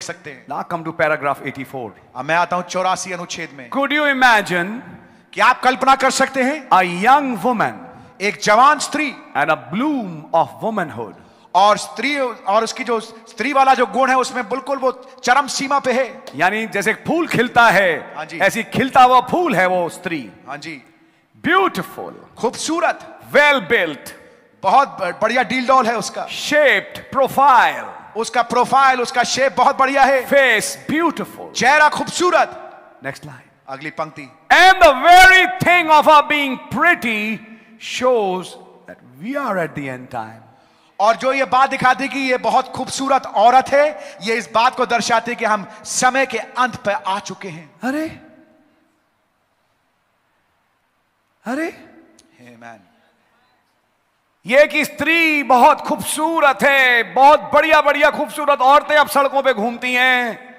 सकते हैं। Now come to paragraph 84. अब मैं आता हूं 84 अनुच्छेद में। Could you imagine क्या आप कल्पना कर सकते हैं a young woman एक जवान स्त्री and a bloom of womanhood, और स्त्री और उसकी जो स्त्री वाला जो गुण है उसमें बिल्कुल वो चरम सीमा पे है। यानी जैसे फूल खिलता है हाँ जी। ऐसी खिलता हुआ फूल है वो स्त्री। हाँ जी, ब्यूटिफुल, खूबसूरत, वेल बिल्ट, बहुत बढ़िया डील डॉल है उसका। शेप्ड, प्रोफाइल, उसका प्रोफाइल, उसका शेप बहुत बढ़िया है। फेस ब्यूटिफुल, चेहरा खूबसूरत। नेक्स्ट लाइन, अगली पंक्ति, and the very thing of her being pretty shows that we are at the end time. और जो ये बात दिखाती कि ये बहुत खूबसूरत औरत है, ये इस बात को दर्शाती कि हम समय के अंत पर आ चुके हैं। अरे अरे आमीन। ये कि स्त्री बहुत खूबसूरत है, बहुत बढ़िया बढ़िया खूबसूरत औरतें अब सड़कों पे घूमती हैं,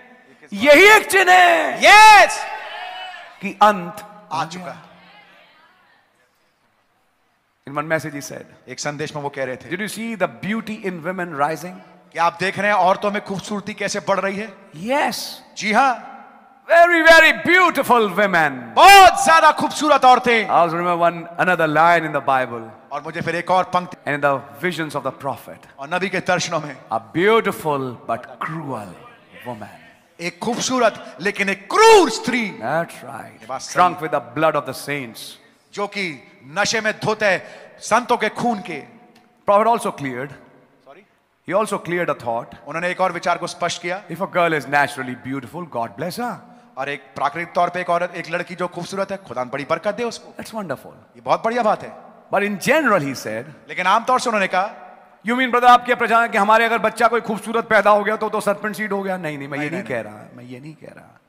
यही एक चिन्ह है यस कि अंत आ चुका है। In one message he said, एक संदेश में वो कह रहे थे, did you see the beauty in women rising? क्या आप देख रहे हैं औरतों में खूबसूरती कैसे बढ़ रही है? Yes, जी हाँ, very very beautiful women. बहुत ज्यादा खूबसूरत औरतें। I also remember another line in the Bible, और मुझे फिर एक और पंक्ति and in the visions of the prophet, और नबी के दर्शनों में, a beautiful but cruel woman. एक खूबसूरत लेकिन एक क्रूर स्त्री, That's right, बात सही। drunk with the blood of the saints. जो कि नशे में धोते हैं संतों के खून के। Prophet also cleared, he also cleared a thought. उन्होंने एक और विचार को स्पष्ट किया, If a girl is naturally beautiful, God bless her. और एक प्राकृतिक तौर पे एक औरत, एक लड़की जो खूबसूरत है, खुदा बड़ी बरकत दे उसको। That's wonderful. ये बहुत बढ़िया बात है। But in general he said, लेकिन आमतौर से उन्होंने कहा, You mean brother, आप क्या प्रचार कि हमारे अगर बच्चा कोई खूबसूरत पैदा हो गया तो सर्पेंट सीड हो गया? नहीं नहीं, मैं ये नहीं कह रहा, मैं ये नहीं कह रहा।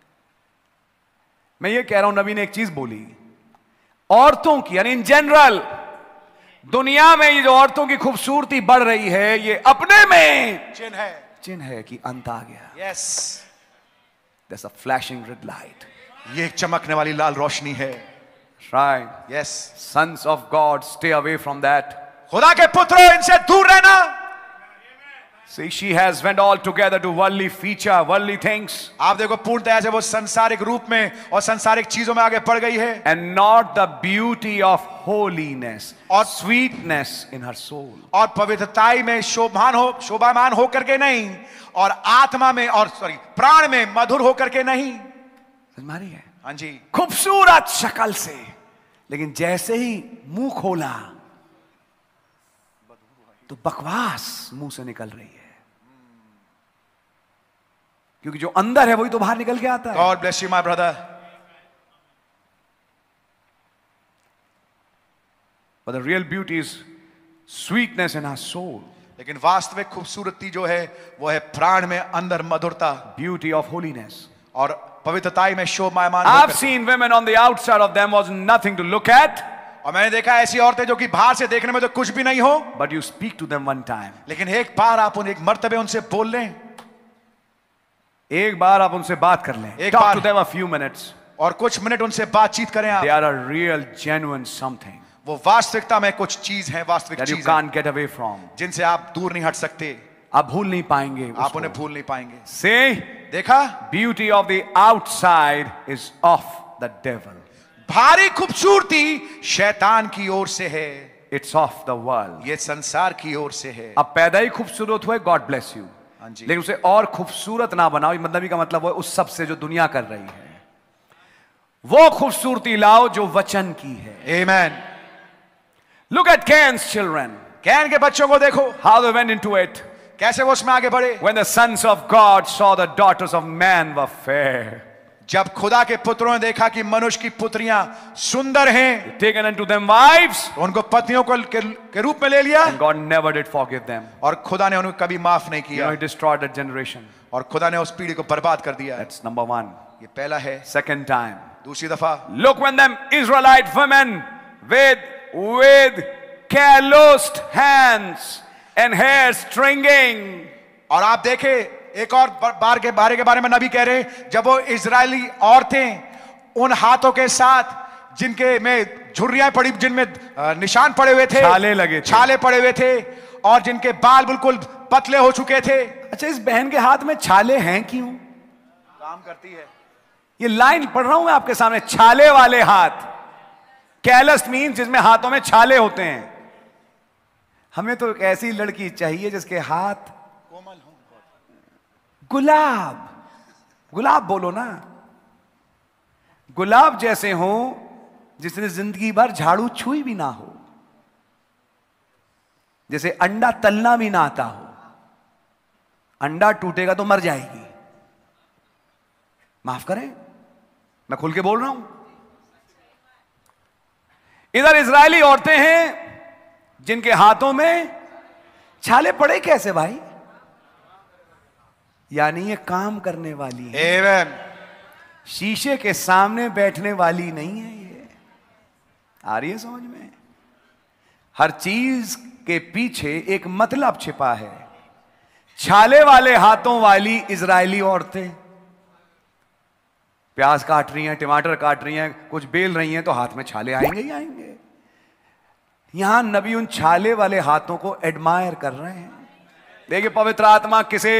मैं ये कह रहा हूं, नबी ने एक चीज बोली, औरतों की, यानी इन जनरल दुनिया में ये जो औरतों की खूबसूरती बढ़ रही है, ये अपने में चिन्ह है कि अंत आ गया। Yes, There's a flashing red light. ये एक चमकने वाली लाल रोशनी है। Right. Yes, Sons of God, stay away from that. खुदा के पुत्रों, इनसे दूर रहना। See, she has went all together to worldly feature, worldly things. आप देखो पूर्णतया से वो सांसारिक रूप में और सांसारिक चीजों में आगे बढ़ गई है, And not the beauty of holiness or और sweetness in her soul. और पवित्रताई में शोभामान हो करके नहीं, और आत्मा में और प्राण में मधुर हो करके नहीं। समझ में आ रही है? हाँ जी, खूबसूरत शक्ल से, लेकिन जैसे ही मुंह खोला तो बकवास मुंह से निकल रही है, क्योंकि जो अंदर है वही तो बाहर निकल के आता है। God bless you my brother. But the real beauty is sweetness in her soul. लेकिन वास्तविक खूबसूरती जो है वो है प्राण में अंदर मधुरता, Beauty of holiness. और पवित्रताई में शोभायमान I've होकर। seen women on the outside of them was nothing to look at. और मैंने देखा ऐसी औरतें जो कि बाहर से देखने में तो कुछ भी नहीं हो, But you speak to them one time. लेकिन एक बार आप एक मर्तबे उनसे बोल लें, एक बार आप उनसे बात कर लें. एक Talk bar- to them a few minutes. और कुछ मिनट उनसे बातचीत करें They आप, are a real, genuine something वो वास्तविकता में कुछ चीज है, वास्तविक that you चीज है can't get away from. जिनसे आप दूर नहीं हट सकते, आप भूल नहीं पाएंगे आप उसको. उन्हें भूल नहीं पाएंगे। See, देखा, beauty of the outside is of the devil. भारी खूबसूरती शैतान की ओर से है, It's of the world. ये संसार की ओर से है। अब पैदा ही खूबसूरत हुए, God bless you. हाँ जी, लेकिन उसे और खूबसूरत ना बनाओ, ये मतलब का मतलब है उस सब से जो दुनिया कर रही है, वो खूबसूरती लाओ जो वचन की है. आमेन। Look at Cain's children. Can के बच्चों को देखो, How they went into it. कैसे वो उसमें आगे बढ़े। When the sons of God saw the daughters of man were fair, जब खुदा के पुत्रों ने देखा कि मनुष्य की पुत्रियां सुंदर हैं, taken unto them wives, तो उनको पत्नियों के रूप में ले लिया, and God never did forgive them. और खुदा ने उन्हें कभी माफ नहीं You किया, know, He destroyed that generation. और खुदा ने उस पीढ़ी को बर्बाद कर दिया। That's number one. ये पहला है। Second time, दूसरी दफा, look when them Israelite women with calloused hands and hair stringing. और आप देखे एक और बार के बारे में नबी कह रहे हैं, जब वो इजरायली औरतें उन हाथों के साथ जिनके में झुर्रियां पड़ी, जिनमें निशान पड़े हुए थे, छाले लगे थे, छाले पड़े हुए थे, और जिनके बाल बिल्कुल पतले हो चुके थे, अच्छा इस बहन के हाथ में छाले हैं क्यों? काम करती है। ये लाइन पढ़ रहा हूं मैं आपके सामने, छाले वाले हाथ। कैलस मीन जिसमें हाथों में छाले होते हैं। हमें तो एक ऐसी लड़की चाहिए जिसके हाथ कोमल हो। गुलाब, गुलाब बोलो ना, गुलाब जैसे हो, जिसने जिंदगी भर झाड़ू छुई भी ना हो, जैसे अंडा तलना भी ना आता हो। अंडा टूटेगा तो मर जाएगी। माफ करें, मैं खुल के बोल रहा हूं। इधर इजरायली औरतें हैं जिनके हाथों में छाले पड़े कैसे भाई? यानी ये काम करने वाली है। Amen. शीशे के सामने बैठने वाली नहीं है ये। आ रही है समझ में? हर चीज के पीछे एक मतलब छिपा है। छाले वाले हाथों वाली इजरायली औरतें प्याज काट रही हैं, टमाटर काट रही हैं, कुछ बेल रही हैं, तो हाथ में छाले आएंगे ही आएंगे। यहां नबी उन छाले वाले हाथों को एडमायर कर रहे हैं। देखिए पवित्र आत्मा किसे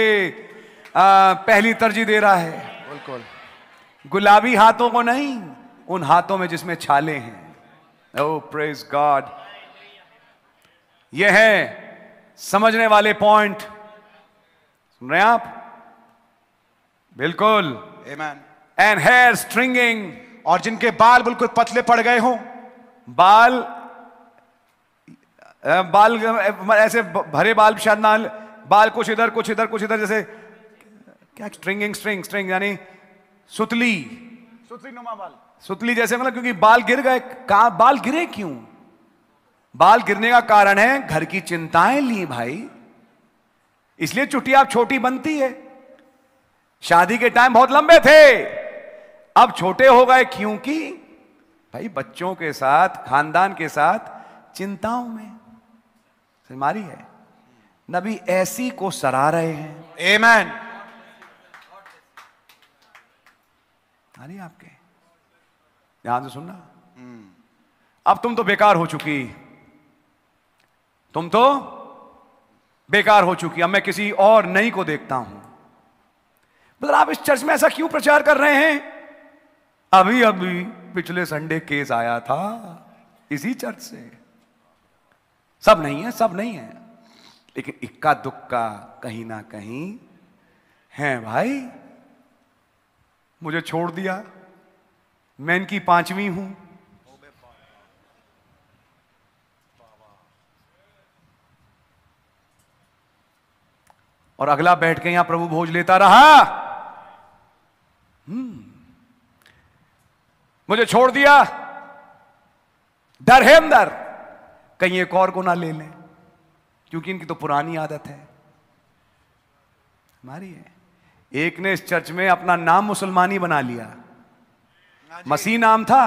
पहली तरजीह दे रहा है? बिल्कुल गुलाबी हाथों को नहीं, उन हाथों में जिसमें छाले हैं। ओह प्रेज गॉड। यह है समझने वाले पॉइंट। सुन रहे हैं आप? बिल्कुल। Amen. एंड हेयर स्ट्रिंगिंग, और जिनके बाल बिल्कुल पतले पड़ गए हों, बाल बाल ऐसे भरे बाल, शायद ना, बाल कुछ इधर कुछ इधर कुछ इधर, जैसे क्या स्ट्रिंगिंग, स्ट्रिंग स्ट्रिंग यानी सुतली, सुतली नुमा बाल, सुतली जैसे, मतलब क्योंकि बाल गिर गए। कहां बाल गिरे? क्यों बाल गिरने का कारण है घर की चिंताएं ली भाई, इसलिए चुटिया अब छोटी बनती है। शादी के टाइम बहुत लंबे थे, अब छोटे हो गए क्योंकि भाई बच्चों के साथ, खानदान के साथ चिंताओं में हमारी है। नबी ऐसी को सराह रहे हैं। Amen. आ रही है आपके? ध्यान से सुनना। अब तुम तो बेकार हो चुकी, तुम तो बेकार हो चुकी, अब मैं किसी और नई को देखता हूं। मतलब आप इस चर्च में ऐसा क्यों प्रचार कर रहे हैं? अभी अभी पिछले संडे केस आया था इसी चर्च से। सब नहीं है, सब नहीं है, लेकिन इक्का दुक्का कहीं ना कहीं है भाई। मुझे छोड़ दिया, मैं इनकी 5वीं हूं। और अगला बैठ के यहां प्रभु भोज लेता रहा। मुझे छोड़ दिया, डर है अंदर कहीं एक और को ना ले लें, क्योंकि इनकी तो पुरानी आदत है, हमारी है। एक ने इस चर्च में अपना नाम मुसलमानी बना लिया, मसीह नाम था,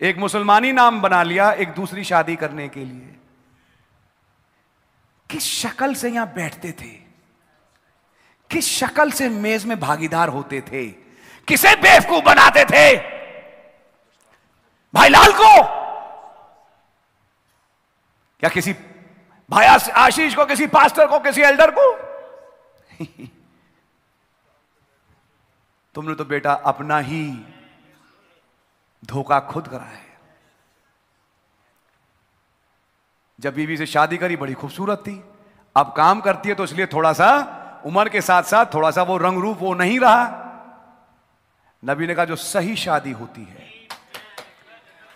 एक मुसलमानी नाम बना लिया एक दूसरी शादी करने के लिए। किस शक्ल से यहां बैठते थे, किस शक्ल से मेज में भागीदार होते थे, किसे बेवकूफ बनाते थे? भाई लाल को, क्या किसी भाई आशीष को, किसी पास्टर को, किसी एल्डर को? तुमने तो बेटा अपना ही धोखा खुद करा है। जब बीवी से शादी करी बड़ी खूबसूरत थी, अब काम करती है तो इसलिए थोड़ा सा उम्र के साथ साथ थोड़ा सा वो रंग रूप वो नहीं रहा। नबी ने कहा जो सही शादी होती है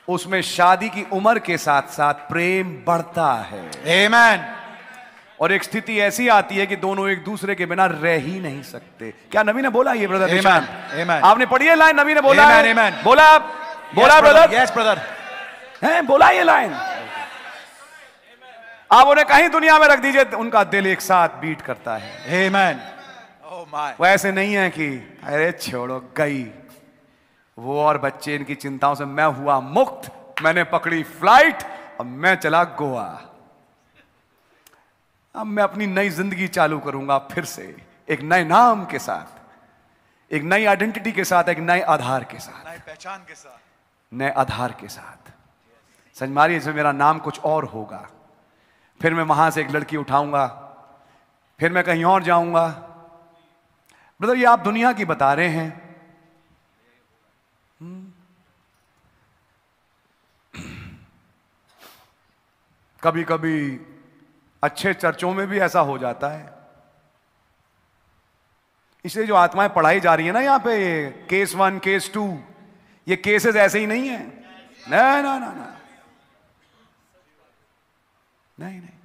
उसमें शादी की उम्र के साथ साथ प्रेम बढ़ता है। Amen. और एक स्थिति ऐसी आती है कि दोनों एक दूसरे के बिना रह ही नहीं सकते। क्या नबी ने बोला ये ब्रदर? Amen. Amen. आपने पढ़ी है लाइन? नबी ने बोला Amen, है? amen. बोला आप? बोला ब्रदर? यस ब्रदर, हैं बोला ये लाइन? आप उन्हें कहीं दुनिया में रख दीजिए, उनका दिल एक साथ बीट करता है। Amen. Oh my. वो ऐसे नहीं है कि अरे छोड़ो गई वो और बच्चे, इनकी चिंताओं से मैं हुआ मुक्त, मैंने पकड़ी फ्लाइट और मैं चला गोवा, अब मैं अपनी नई जिंदगी चालू करूंगा फिर से, एक नए नाम के साथ, एक नई आइडेंटिटी के साथ, एक नए आधार के साथ, नई पहचान के साथ, नए आधार के साथ। समझ मारिए, इसमें मेरा नाम कुछ और होगा, फिर मैं वहां से एक लड़की उठाऊंगा, फिर मैं कहीं और जाऊंगा। ब्रदर, ये आप दुनिया की बता रहे हैं। कभी कभी अच्छे चर्चों में भी ऐसा हो जाता है। इसलिए जो आत्माएं पढ़ाई जा रही है ना यहां पे, केस 1 केस 2, ये केसेस ऐसे ही नहीं है। नहीं ना ना ना, नहीं नहीं।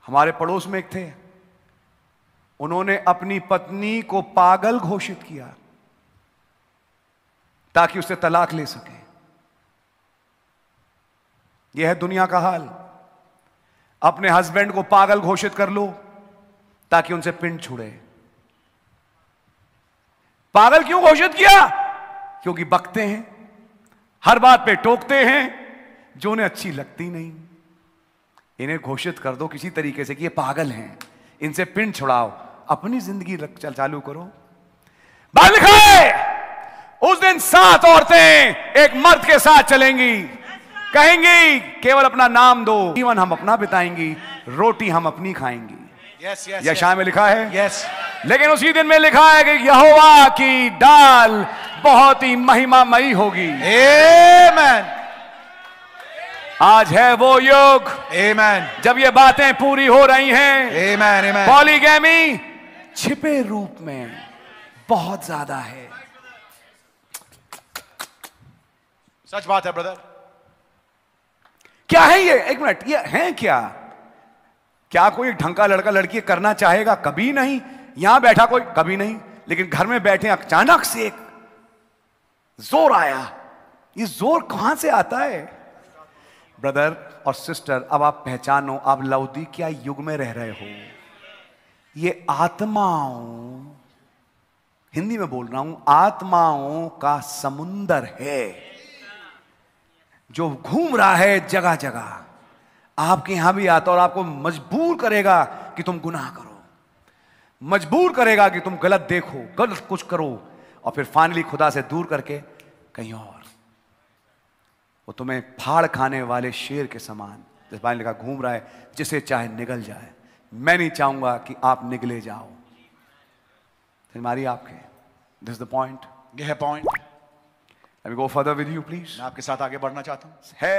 हमारे पड़ोस में एक थे, उन्होंने अपनी पत्नी को पागल घोषित किया ताकि उससे तलाक ले सके। यह है दुनिया का हाल। अपने हस्बैंड को पागल घोषित कर लो ताकि उनसे पिंड छुड़े। पागल क्यों घोषित किया? क्योंकि बकते हैं, हर बात पे टोकते हैं, जो उन्हें अच्छी लगती नहीं। इन्हें घोषित कर दो किसी तरीके से कि ये पागल हैं, इनसे पिंड छुड़ाओ, अपनी जिंदगी चालू करो। बाइबल लिखा है उस दिन 7 औरतें एक मर्द के साथ चलेंगी, कहेंगी केवल अपना नाम दो, जीवन हम अपना बिताएंगी, रोटी हम अपनी खाएंगी। यशाया में लिखा है। यस। लेकिन उसी दिन में लिखा है कि यहोवा की डाल बहुत ही महिमामयी होगी। आमेन। आज है वो युग, आमेन, जब ये बातें पूरी हो रही हैं। आमेन, आमेन। पॉलीगैमी छिपे रूप में बहुत ज्यादा है। सच बात है ब्रदर। क्या है ये? एक मिनट, ये है क्या? क्या कोई ढंग का लड़का लड़की करना चाहेगा? कभी नहीं। यहां बैठा कोई कभी नहीं, लेकिन घर में बैठे अचानक से एक जोर आया। ये जोर कहां से आता है? ब्रदर और सिस्टर, अब आप पहचानो, आप लौदीकिया युग में रह रहे हो। ये आत्माओं, हिंदी में बोल रहा हूं, आत्माओं का समुंदर है जो घूम रहा है जगह जगह। आपके यहां भी आता और आपको मजबूर करेगा कि तुम गुनाह करो, मजबूर करेगा कि तुम गलत देखो, गलत कुछ करो, और फिर फाइनली खुदा से दूर करके कहीं और। वो तुम्हें फाड़ खाने वाले शेर के समान, जिस बाइबल लिखा, घूम रहा है, जिसे चाहे निगल जाए। मैं नहीं चाहूंगा कि आप निगले जाओ। हमारी आपके, दिस इज द पॉइंट। यह है point. Let me go further with you, please. मैं आपके साथ आगे बढ़ना चाहता हूं। है